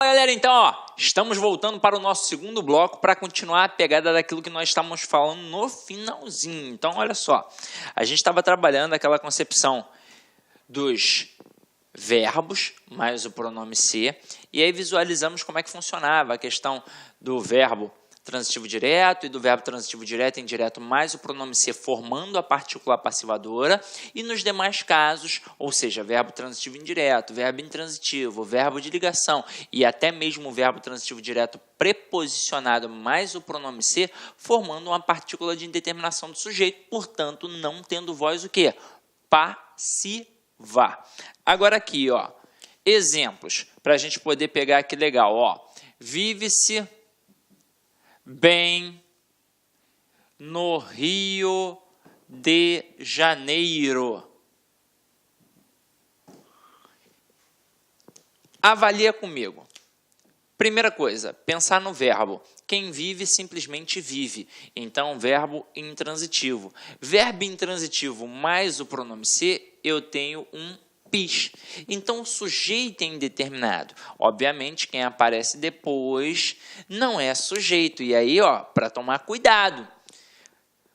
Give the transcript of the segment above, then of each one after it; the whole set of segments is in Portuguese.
Galera, então, estamos voltando para o nosso segundo bloco para continuar a pegada daquilo que nós estávamos falando no finalzinho. Então, olha só, a gente estava trabalhando aquela concepção dos verbos mais o pronome ser, e aí visualizamos como é que funcionava a questão do verbo transitivo direto e do verbo transitivo direto e indireto mais o pronome ser formando a partícula passivadora, e nos demais casos, ou seja, verbo transitivo indireto, verbo intransitivo, verbo de ligação e até mesmo o verbo transitivo direto preposicionado mais o pronome ser, formando uma partícula de indeterminação do sujeito, portanto, não tendo voz o quê? Passiva. Agora aqui, exemplos, para a gente poder pegar aqui legal, vive-se bem no Rio de Janeiro. Avalia comigo. Primeira coisa, pensar no verbo. Quem vive simplesmente vive. Então, verbo intransitivo. Verbo intransitivo mais o pronome ser, eu tenho um PIS. Então, o sujeito é indeterminado. Obviamente, quem aparece depois não é sujeito. E aí, para tomar cuidado,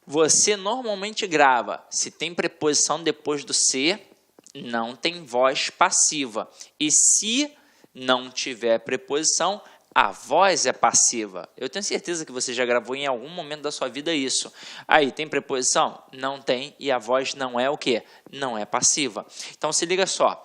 você normalmente grava. Se tem preposição depois do ser, não tem voz passiva. E se não tiver preposição, a voz é passiva. Eu tenho certeza que você já gravou em algum momento da sua vida isso. Aí, tem preposição? Não tem, e a voz não é o quê? Não é passiva. Então, se liga só.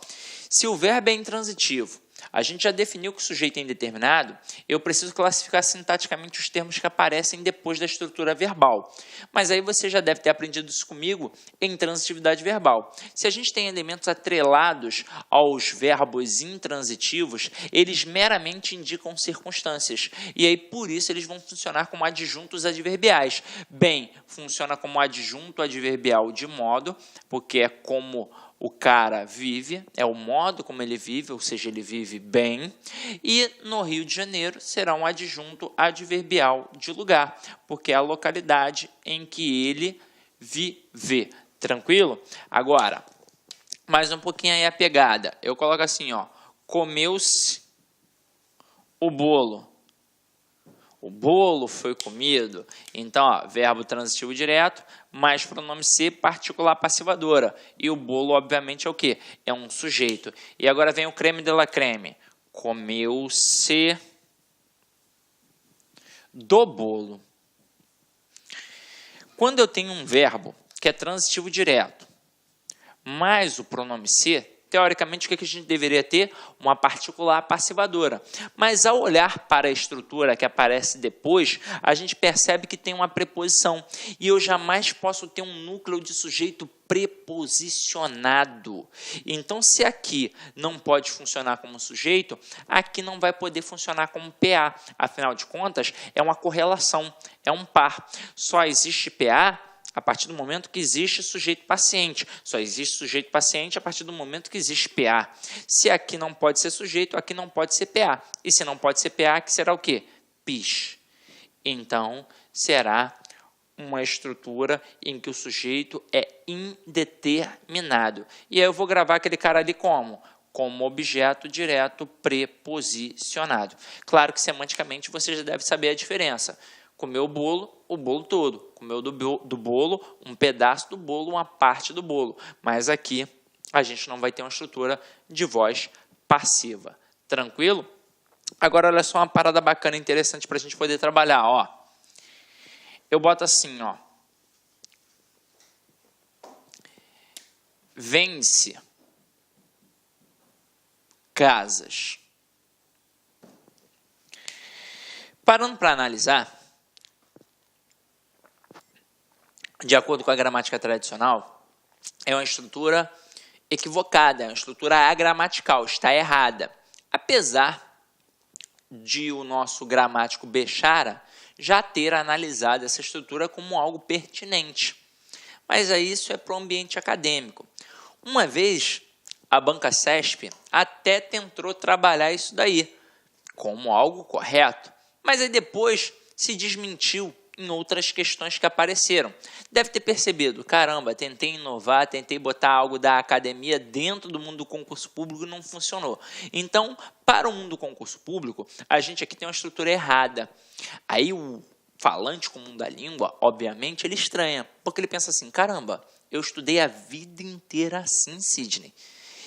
Se o verbo é intransitivo, a gente já definiu que o sujeito é indeterminado, eu preciso classificar sintaticamente os termos que aparecem depois da estrutura verbal. Mas aí você já deve ter aprendido isso comigo em transitividade verbal. Se a gente tem elementos atrelados aos verbos intransitivos, eles meramente indicam circunstâncias. E aí, por isso, eles vão funcionar como adjuntos adverbiais. Bem, funciona como adjunto adverbial de modo, porque é como o cara vive, é o modo como ele vive, ou seja, ele vive bem. E no Rio de Janeiro será um adjunto adverbial de lugar, porque é a localidade em que ele vive. Tranquilo? Agora, mais um pouquinho aí a pegada. Eu coloco assim, comeu-se o bolo. O bolo foi comido. Então, verbo transitivo direto, mais pronome ser, particular passivadora. E o bolo, obviamente, é o quê? É um sujeito. E agora vem o creme de la creme. Comeu-se do bolo. Quando eu tenho um verbo que é transitivo direto, mais o pronome ser, teoricamente, o que a gente deveria ter? Uma particular passivadora. Mas ao olhar para a estrutura que aparece depois, a gente percebe que tem uma preposição. E eu jamais posso ter um núcleo de sujeito preposicionado. Então, se aqui não pode funcionar como sujeito, aqui não vai poder funcionar como PA. Afinal de contas, é uma correlação, é um par. Só existe PA a partir do momento que existe sujeito paciente. Só existe sujeito paciente a partir do momento que existe PA. Se aqui não pode ser sujeito, aqui não pode ser PA. E se não pode ser PA, aqui será o quê? PIS. Então, será uma estrutura em que o sujeito é indeterminado. E aí eu vou gravar aquele cara ali como? Como objeto direto preposicionado. Claro que semanticamente você já deve saber a diferença. Comeu o bolo todo. Comeu do bolo, um pedaço do bolo, uma parte do bolo. Mas aqui a gente não vai ter uma estrutura de voz passiva. Tranquilo? Agora, olha só uma parada bacana e interessante para a gente poder trabalhar. Eu boto assim, vence casas. Parando para analisar, de acordo com a gramática tradicional, é uma estrutura equivocada, é uma estrutura agramatical, está errada. Apesar de o nosso gramático Bechara já ter analisado essa estrutura como algo pertinente. Mas aí isso é para o ambiente acadêmico. Uma vez, a Banca CESP até tentou trabalhar isso daí como algo correto, mas aí depois se desmentiu em outras questões que apareceram. Deve ter percebido, caramba, tentei inovar, tentei botar algo da academia dentro do mundo do concurso público e não funcionou. Então, para o mundo do concurso público, a gente aqui tem uma estrutura errada. Aí o falante comum da língua, obviamente, ele estranha, porque ele pensa assim, caramba, eu estudei a vida inteira assim, Sidney,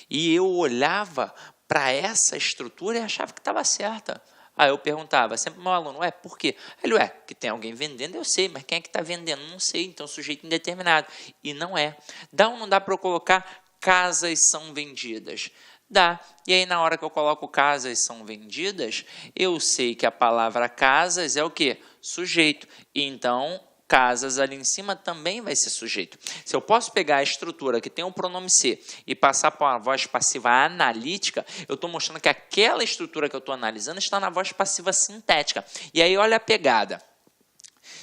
e eu olhava para essa estrutura e achava que estava certa. Aí eu perguntava sempre ao meu aluno, por quê? Ele, que tem alguém vendendo, eu sei, mas quem é que está vendendo? Não sei, então sujeito indeterminado. E não é. Dá ou não dá para eu colocar casas são vendidas? Dá. E aí, na hora que eu coloco casas são vendidas, eu sei que a palavra casas é o quê? Sujeito. Então, casas ali em cima também vai ser sujeito. Se eu posso pegar a estrutura que tem o pronome ser e passar para uma voz passiva analítica, eu estou mostrando que aquela estrutura que eu estou analisando está na voz passiva sintética. E aí, olha a pegada.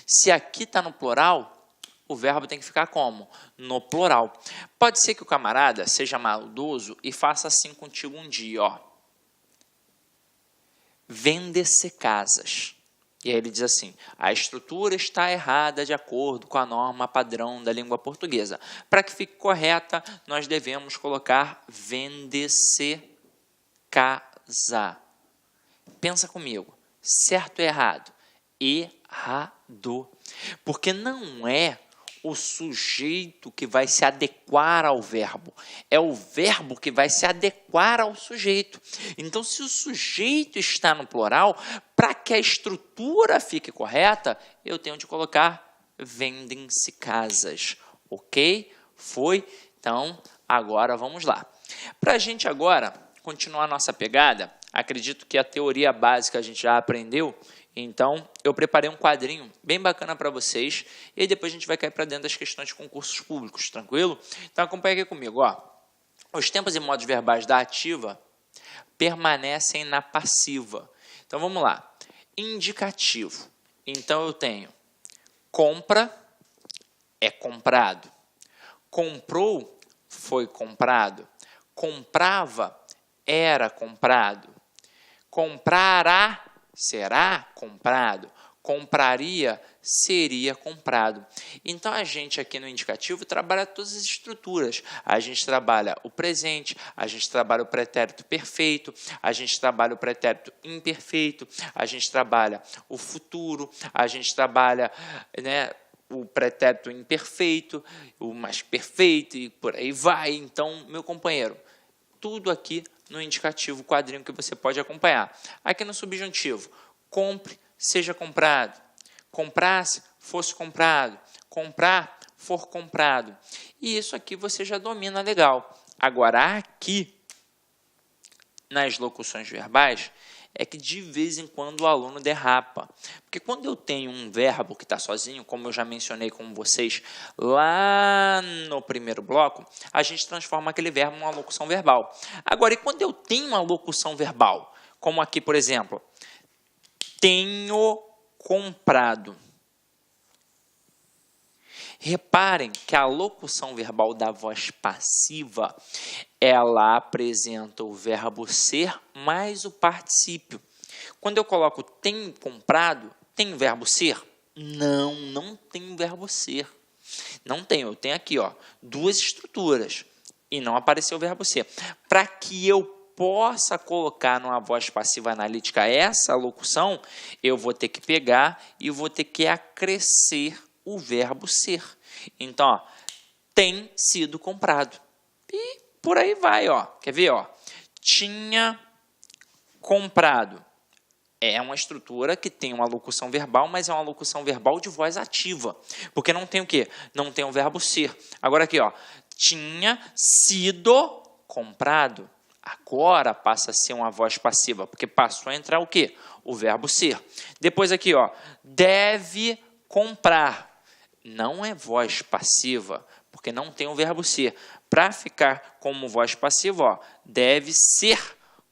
Se aqui está no plural, o verbo tem que ficar como? No plural. Pode ser que o camarada seja maldoso e faça assim contigo um dia, vende-se casas. E aí ele diz assim, a estrutura está errada de acordo com a norma padrão da língua portuguesa. Para que fique correta, nós devemos colocar vende-se casa. Pensa comigo, certo ou errado? Errado. Porque não é o sujeito que vai se adequar ao verbo. É o verbo que vai se adequar ao sujeito. Então, se o sujeito está no plural, para que a estrutura fique correta, eu tenho de colocar vendem-se casas. Ok? Foi? Então, agora vamos lá. Para a gente agora continuar a nossa pegada, acredito que a teoria básica a gente já aprendeu. Então, eu preparei um quadrinho bem bacana para vocês e aí depois a gente vai cair para dentro das questões de concursos públicos, tranquilo? Então, acompanha aqui comigo. Os tempos e modos verbais da ativa permanecem na passiva. Então, vamos lá. Indicativo. Então, eu tenho compra, é comprado. Comprou, foi comprado. Comprava, era comprado. Comprará, será comprado. Compraria, seria comprado. Então, a gente aqui no indicativo trabalha todas as estruturas. A gente trabalha o presente, a gente trabalha o pretérito perfeito, a gente trabalha o pretérito imperfeito, a gente trabalha o futuro, a gente trabalha, o pretérito imperfeito, o mais perfeito e por aí vai. Então, meu companheiro, tudo aqui no indicativo, quadrinho que você pode acompanhar. Aqui no subjuntivo, compre, seja comprado. Comprasse, fosse comprado. Comprar, for comprado. E isso aqui você já domina legal. Agora, aqui, nas locuções verbais, é que de vez em quando o aluno derrapa. Porque quando eu tenho um verbo que está sozinho, como eu já mencionei com vocês lá no primeiro bloco, a gente transforma aquele verbo em uma locução verbal. Agora, e quando eu tenho uma locução verbal? Como aqui, por exemplo, tenho comprado. Reparem que a locução verbal da voz passiva, ela apresenta o verbo ser mais o particípio. Quando eu coloco tenho comprado, tem o verbo ser? Não, não tem o verbo ser. Não tem, eu tenho aqui duas estruturas e não apareceu o verbo ser. Para que eu possa colocar numa voz passiva analítica essa locução, eu vou ter que pegar e vou ter que acrescer o verbo ser. Então, tem sido comprado. E por aí vai, Quer ver, Tinha comprado. É uma estrutura que tem uma locução verbal, mas é uma locução verbal de voz ativa. Porque não tem o quê? Não tem o verbo ser. Agora aqui, tinha sido comprado. Agora passa a ser uma voz passiva, porque passou a entrar o quê? O verbo ser. Depois aqui, deve comprar. Não é voz passiva, porque não tem o verbo ser. Para ficar como voz passiva, deve ser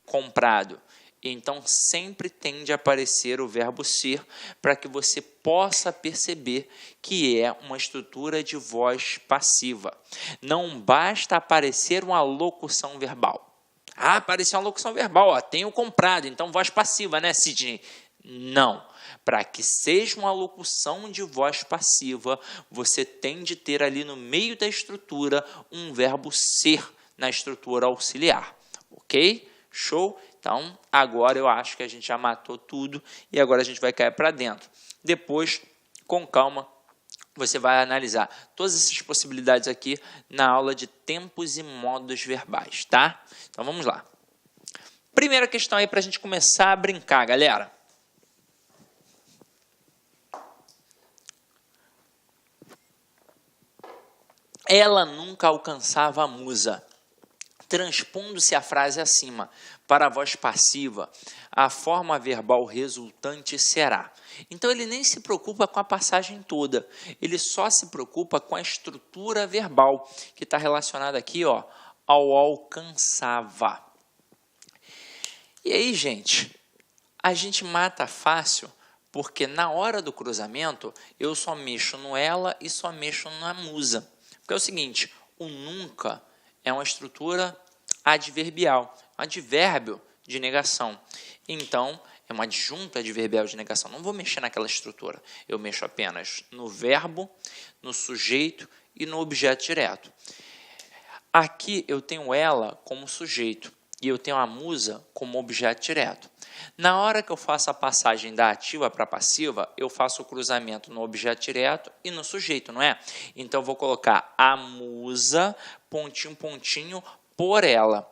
comprado. Então, sempre tende a aparecer o verbo ser para que você possa perceber que é uma estrutura de voz passiva. Não basta aparecer uma locução verbal. Apareceu uma locução verbal, tenho comprado, então voz passiva, né, Sidney? Não. Para que seja uma locução de voz passiva, você tem de ter ali no meio da estrutura um verbo ser na estrutura auxiliar. Ok? Show? Então, agora eu acho que a gente já matou tudo e agora a gente vai cair para dentro. Depois, com calma, você vai analisar todas essas possibilidades aqui na aula de tempos e modos verbais, tá? Então, vamos lá. Primeira questão aí para a gente começar a brincar, galera. Ela nunca alcançava a musa. Transpondo-se a frase acima para a voz passiva, a forma verbal resultante será. Então, ele nem se preocupa com a passagem toda, ele só se preocupa com a estrutura verbal, que está relacionada aqui, ó, ao alcançava. E aí, gente, a gente mata fácil, porque na hora do cruzamento, eu só mexo no ela e só mexo na musa. Porque é o seguinte, o nunca é uma estrutura adverbial, um advérbio de negação. Então, é um adjunto adverbial de negação. Não vou mexer naquela estrutura. Eu mexo apenas no verbo, no sujeito e no objeto direto. Aqui eu tenho ela como sujeito e eu tenho a musa como objeto direto. Na hora que eu faço a passagem da ativa para a passiva, eu faço o cruzamento no objeto direto e no sujeito, não é? Então, eu vou colocar a musa, pontinho, pontinho, por ela.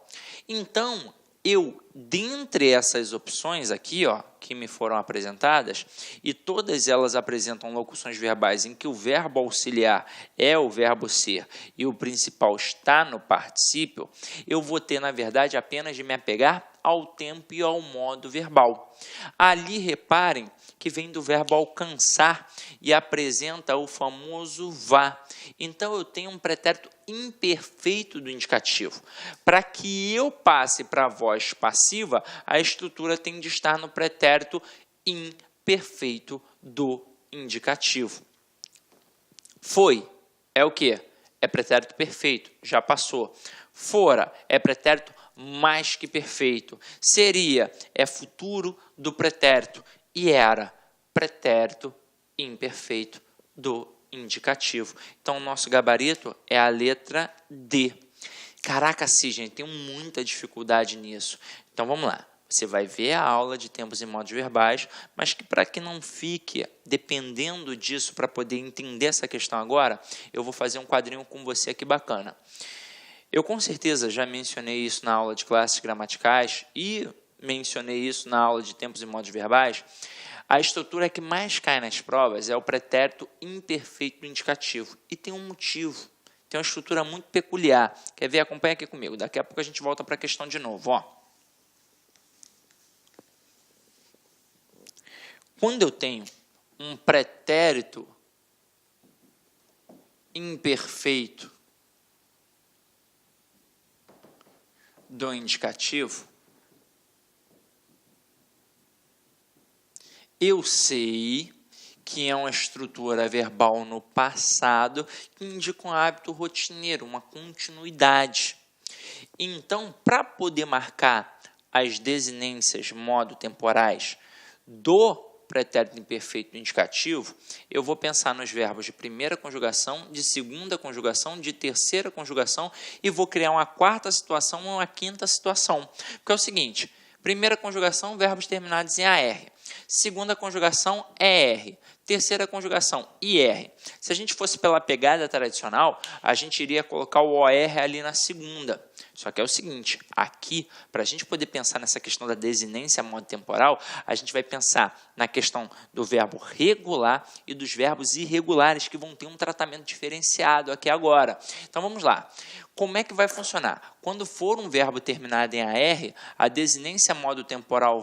Então, eu, dentre essas opções aqui, ó, que me foram apresentadas, e todas elas apresentam locuções verbais em que o verbo auxiliar é o verbo ser e o principal está no particípio, eu vou ter, na verdade, apenas de me apegar ao tempo e ao modo verbal. Ali, reparem que vem do verbo alcançar e apresenta o famoso vá. Então, eu tenho um pretérito imperfeito do indicativo. Para que eu passe para a voz passiva, a estrutura tem de estar no pretérito imperfeito do indicativo. Foi é o quê? É pretérito perfeito, já passou. Fora é pretérito mais que perfeito. Seria é futuro do pretérito e era pretérito imperfeito do indicativo. Então, o nosso gabarito é a letra D. Caraca, sim, gente, tenho muita dificuldade nisso. Então, vamos lá. Você vai ver a aula de tempos e modos verbais, mas que para que não fique dependendo disso para poder entender essa questão agora, eu vou fazer um quadrinho com você aqui bacana. Eu com certeza já mencionei isso na aula de classes gramaticais e mencionei isso na aula de tempos e modos verbais. A estrutura que mais cai nas provas é o pretérito imperfeito do indicativo. E tem um motivo. Tem uma estrutura muito peculiar. Quer ver? Acompanha aqui comigo. Daqui a pouco a gente volta para a questão de novo. Ó. Quando eu tenho um pretérito imperfeito do indicativo, eu sei que é uma estrutura verbal no passado que indica um hábito rotineiro, uma continuidade. Então, para poder marcar as desinências modo-temporais do pretérito imperfeito do indicativo, eu vou pensar nos verbos de primeira conjugação, de segunda conjugação, de terceira conjugação e vou criar uma quarta situação ou uma quinta situação. Porque é o seguinte, primeira conjugação, verbos terminados em AR. Segunda conjugação, ER. Terceira conjugação, IR. Se a gente fosse pela pegada tradicional, a gente iria colocar o OR ali na segunda. Só que é o seguinte, aqui, para a gente poder pensar nessa questão da desinência modo temporal, a gente vai pensar na questão do verbo regular e dos verbos irregulares, que vão ter um tratamento diferenciado aqui agora. Então, vamos lá. Como é que vai funcionar? Quando for um verbo terminado em AR, a desinência modo temporal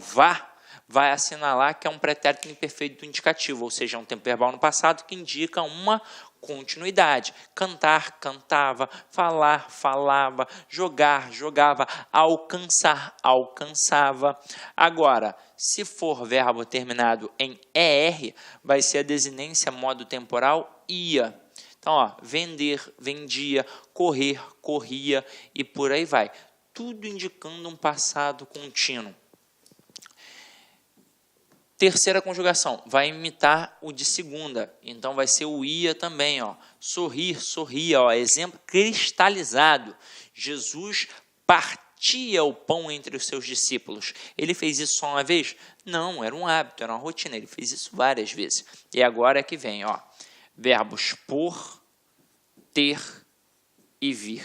vai assinalar que é um pretérito imperfeito do indicativo, ou seja, é um tempo verbal no passado que indica uma continuidade. Cantar, cantava, falar, falava, jogar, jogava, alcançar, alcançava. Agora, se for verbo terminado em ER, vai ser a desinência modo temporal ia. Então, ó, vender, vendia, correr, corria e por aí vai. Tudo indicando um passado contínuo. Terceira conjugação, vai imitar o de segunda. Então, vai ser o ia também. Ó. Sorrir, sorria. Ó. Exemplo cristalizado. Jesus partia o pão entre os seus discípulos. Ele fez isso só uma vez? Não, era um hábito, era uma rotina. Ele fez isso várias vezes. E agora é que vem. Ó. Verbos por, ter e vir.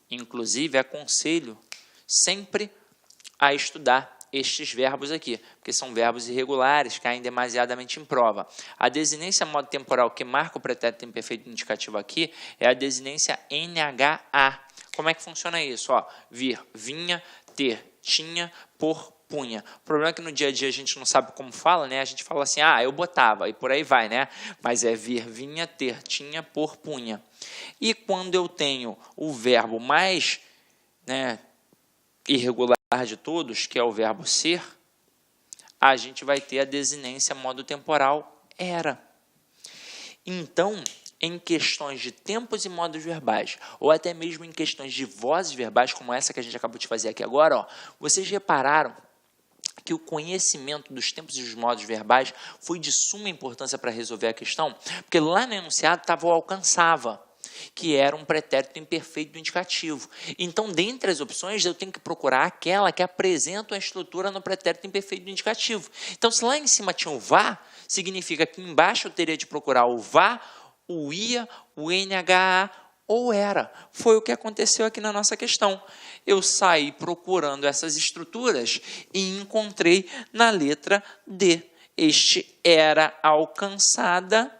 Inclusive, aconselho sempre a estudar estes verbos aqui, porque são verbos irregulares, caem demasiadamente em prova. A desinência modo temporal que marca o pretérito imperfeito indicativo aqui é a desinência NHA. Como é que funciona isso? Ó, vir, vinha, ter, tinha, por, punha. O problema é que no dia a dia a gente não sabe como fala, né? A gente fala assim, ah, eu botava, e por aí vai, né? Mas é vir, vinha, ter, tinha, por, punha. E quando eu tenho o verbo mais, né, irregular de todos, que é o verbo ser, a gente vai ter a desinência modo temporal era. Então, em questões de tempos e modos verbais, ou até mesmo em questões de vozes verbais, como essa que a gente acabou de fazer aqui agora, ó, vocês repararam que o conhecimento dos tempos e dos modos verbais foi de suma importância para resolver a questão, porque lá no enunciado estava o alcançava, que era um pretérito imperfeito do indicativo. Então, dentre as opções, eu tenho que procurar aquela que apresenta a estrutura no pretérito imperfeito do indicativo. Então, se lá em cima tinha o vá, significa que embaixo eu teria de procurar o vá, o ia, o NHA ou era. Foi o que aconteceu aqui na nossa questão. Eu saí procurando essas estruturas e encontrei na letra D. Este era alcançada,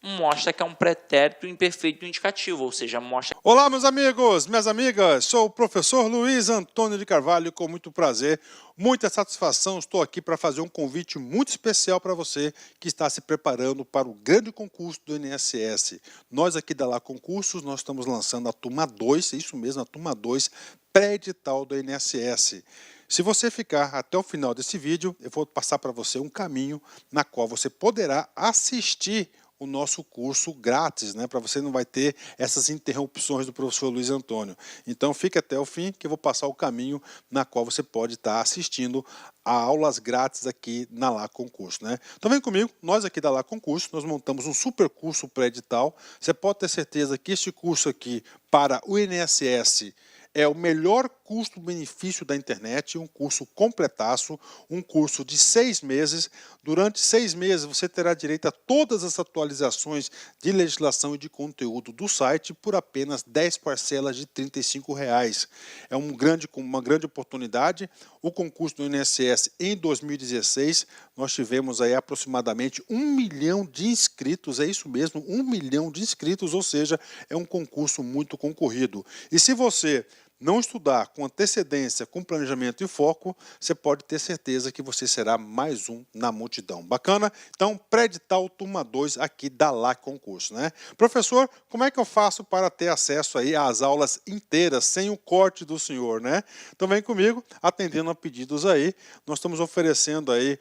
mostra que é um pretérito imperfeito indicativo, ou seja, mostra... Olá, meus amigos, minhas amigas, sou o professor Luiz Antônio de Carvalho, com muito prazer, muita satisfação, estou aqui para fazer um convite muito especial para você que está se preparando para o grande concurso do INSS. Nós aqui da Lá Concursos, nós estamos lançando a turma 2, isso mesmo, a turma 2, pré-edital do INSS. Se você ficar até o final desse vídeo, eu vou passar para você um caminho na qual você poderá assistir o nosso curso grátis, né? Para você não vai ter essas interrupções do professor Luiz Antônio. Então fique até o fim que eu vou passar o caminho na qual você pode estar assistindo a aulas grátis aqui na Lá Concurso, né? Então vem comigo, nós aqui da Lá Concurso, nós montamos um super curso pré-edital. Você pode ter certeza que este curso aqui para o INSS é o melhor custo-benefício da internet, um curso completaço, um curso de 6 meses. Durante 6 meses você terá direito a todas as atualizações de legislação e de conteúdo do site por apenas 10 parcelas de R$ 35,00. É uma grande oportunidade. O concurso do INSS em 2016, nós tivemos aí aproximadamente 1 milhão de inscritos, é isso mesmo, 1 milhão de inscritos, ou seja, é um concurso muito concorrido. E se você não estudar com antecedência, com planejamento e foco, você pode ter certeza que você será mais um na multidão. Bacana? Então, pré-edital turma 2 aqui da Lá Concurso, né? Professor, como é que eu faço para ter acesso aí às aulas inteiras, sem o corte do senhor, né? Então vem comigo, atendendo a pedidos aí. Nós estamos oferecendo aí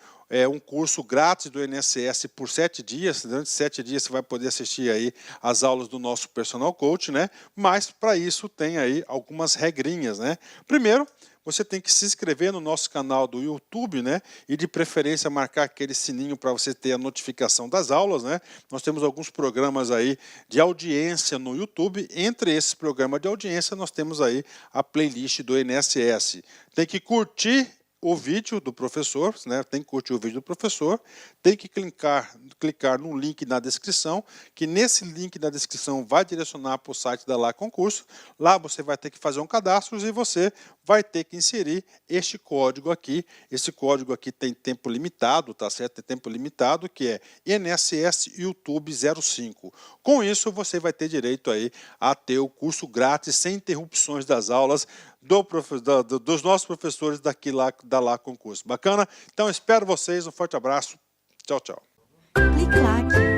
um curso grátis do INSS por 7 dias. Durante 7 dias você vai poder assistir aí as aulas do nosso personal coach, né? Mas para isso tem aí algumas regrinhas, né? Primeiro, você tem que se inscrever no nosso canal do YouTube, né? E de preferência marcar aquele sininho para você ter a notificação das aulas, né? Nós temos alguns programas aí de audiência no YouTube. Entre esses programas de audiência, nós temos aí a playlist do INSS. Tem que curtir o vídeo do professor, né? Tem que curtir o vídeo do professor, tem que clicar no link na descrição, que nesse link na descrição vai direcionar para o site da Lá Concurso. Lá você vai ter que fazer um cadastro e você vai ter que inserir este código aqui. Esse código aqui tem tempo limitado, tá certo? Tem tempo limitado, que é INSS YouTube 05. Com isso, você vai ter direito aí a ter o curso grátis, sem interrupções das aulas, dos nossos professores daqui da Lá Concurso. Bacana? Então espero vocês, um forte abraço. Tchau, tchau. Clique lá.